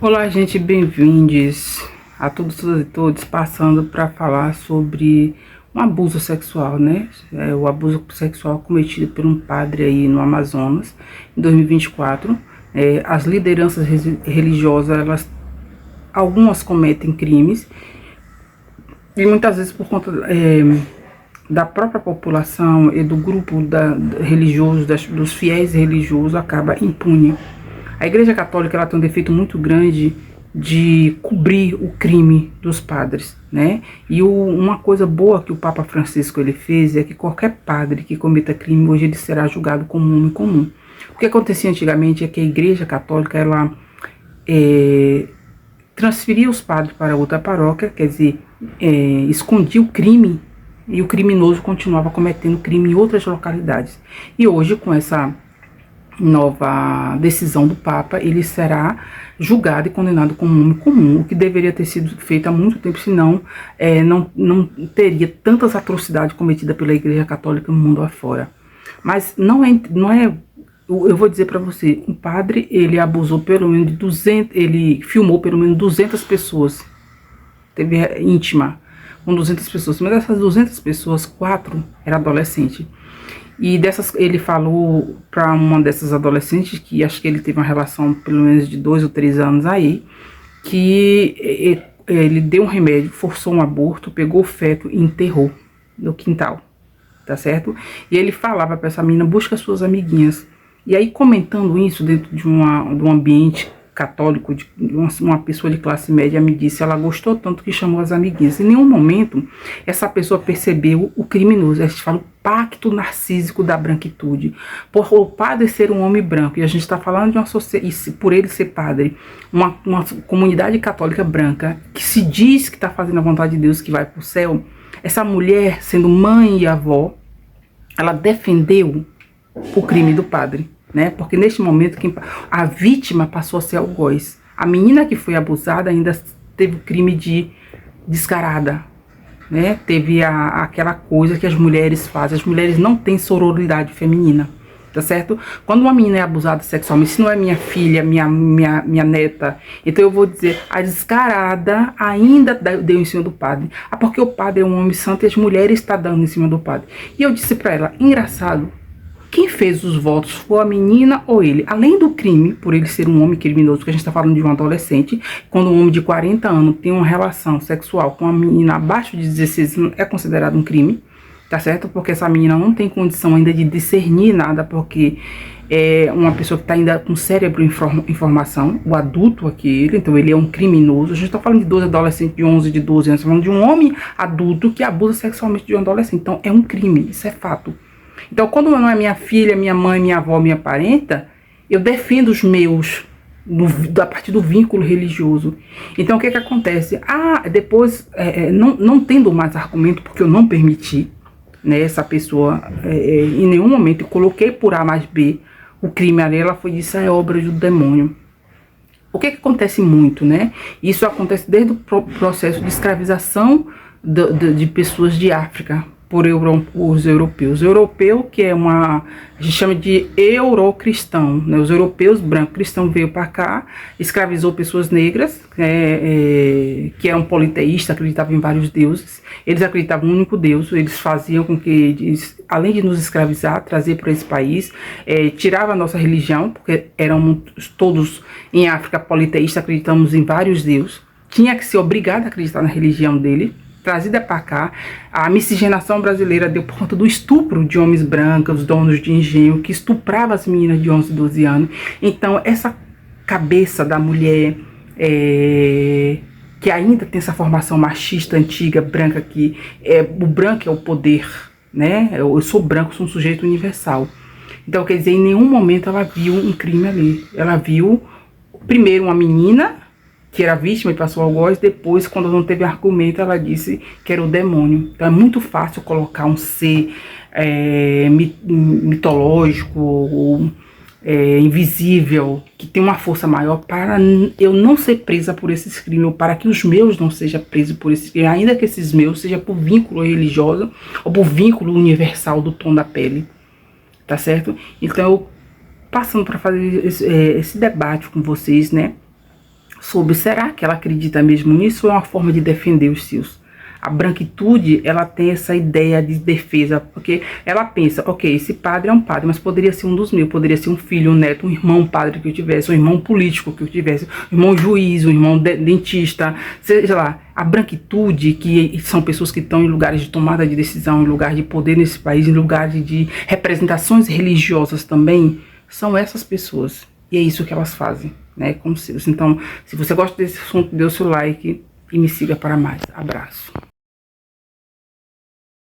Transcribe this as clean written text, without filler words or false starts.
Olá, gente, bem-vindos a todos e todos, passando para falar sobre um abuso sexual, né? O abuso sexual cometido por um padre aí no Amazonas, em 2024. As lideranças religiosas, algumas cometem crimes, e muitas vezes por conta da própria população e do grupo religioso, dos fiéis religiosos, acaba impune. A Igreja Católica ela tem um defeito muito grande de cobrir o crime dos padres, né? E uma coisa boa que o Papa Francisco ele fez é que qualquer padre que cometa crime hoje ele será julgado como um homem comum. O que acontecia antigamente é que a Igreja Católica ela transferia os padres para outra paróquia, quer dizer, escondia o crime e o criminoso continuava cometendo crime em outras localidades. E hoje, com essa nova decisão do Papa, ele será julgado e condenado como um homem comum, o que deveria ter sido feito há muito tempo, senão não teria tantas atrocidades cometidas pela Igreja Católica no mundo afora. Mas não é eu vou dizer para você, um padre, ele abusou pelo menos de 200, ele filmou pelo menos 200 pessoas, teve íntima com 200 pessoas, mas dessas 200 pessoas, 4 eram adolescentes. E ele falou para uma dessas adolescentes, que acho que ele teve uma relação pelo menos de 2 ou 3 anos aí, que ele deu um remédio, forçou um aborto, pegou o feto e enterrou no quintal, tá certo? E ele falava para essa menina, busca suas amiguinhas. E aí, comentando isso dentro de um ambiente católico, de uma pessoa de classe média me disse, ela gostou tanto que chamou as amiguinhas. Em nenhum momento essa pessoa percebeu o criminoso. A gente fala o pacto narcísico da branquitude. Por o padre ser um homem branco, e a gente está falando de uma sociedade, por ele ser padre, uma comunidade católica branca, que se diz que está fazendo a vontade de Deus, que vai para o céu, essa mulher, sendo mãe e avó, ela defendeu o crime do padre, né? Porque neste momento a vítima passou a ser algoz. A menina que foi abusada ainda teve o crime de descarada, né? Teve aquela coisa que as mulheres fazem. As mulheres não têm sororidade feminina, tá certo? Quando uma menina é abusada sexualmente, se não é minha filha, minha neta, então eu vou dizer, a descarada ainda deu em cima do padre. Porque o padre é um homem santo e as mulheres estão dando em cima do padre. E eu disse pra ela, engraçado, quem fez os votos foi a menina ou ele? Além do crime, por ele ser um homem criminoso, que a gente está falando de um adolescente, quando um homem de 40 anos tem uma relação sexual com uma menina abaixo de 16 anos, é considerado um crime, tá certo? Porque essa menina não tem condição ainda de discernir nada, porque é uma pessoa que está ainda com cérebro em formação, o adulto aqui, então ele é um criminoso. A gente está falando de 2 adolescentes de 11, de 12 anos, falando de um homem adulto que abusa sexualmente de um adolescente. Então é um crime, isso é fato. Então, quando não é minha filha, minha mãe, minha avó, minha parenta, eu defendo os meus a partir do vínculo religioso. Então, o que acontece? Depois, não tendo mais argumento, porque eu não permiti, né, essa pessoa, em nenhum momento, eu coloquei por A mais B o crime ali, ela foi disso, é obra do demônio. O que acontece muito, né? Isso acontece desde o processo de escravização de pessoas de África, por os europeus. O europeu, que é a gente chama de eurocristão, né? Os europeus brancos cristãos veio para cá, escravizou pessoas negras, que eram politeístas, acreditavam em vários deuses. Eles acreditavam no único Deus, eles faziam com que, além de nos escravizar, trazer para esse país, tirava a nossa religião, porque éramos todos em África politeístas, acreditamos em vários deuses. Tinha que ser obrigado a acreditar na religião dele, trazida para cá. A miscigenação brasileira deu por conta do estupro de homens brancos, os donos de engenho, que estupravam as meninas de 11, 12 anos. Então, essa cabeça da mulher, que ainda tem essa formação machista antiga, branca, que o branco é o poder, né? Eu sou branco, sou um sujeito universal. Então, quer dizer, em nenhum momento ela viu um crime ali. Ela viu, primeiro, uma menina que era vítima e passou algoz, depois, quando não teve argumento, ela disse que era o demônio. Então é muito fácil colocar um ser mitológico ou invisível, que tem uma força maior, para eu não ser presa por esses crimes, ou para que os meus não sejam presos por esses crimes, ainda que esses meus sejam por vínculo religioso ou por vínculo universal do tom da pele, tá certo? Então eu, passando para fazer esse debate com vocês, né, sobre será que ela acredita mesmo nisso ou é uma forma de defender os seus? A branquitude, ela tem essa ideia de defesa, porque ela pensa, ok, esse padre é um padre, mas poderia ser um dos meus, poderia ser um filho, um neto, um irmão padre que eu tivesse, um irmão político que eu tivesse, um irmão juiz, um irmão dentista, seja lá. A branquitude, que são pessoas que estão em lugares de tomada de decisão, em lugares de poder nesse país, em lugares de representações religiosas também, são essas pessoas. E é isso que elas fazem, né, com os seus. Então, se você gosta desse assunto, dê o seu like e me siga para mais. Abraço.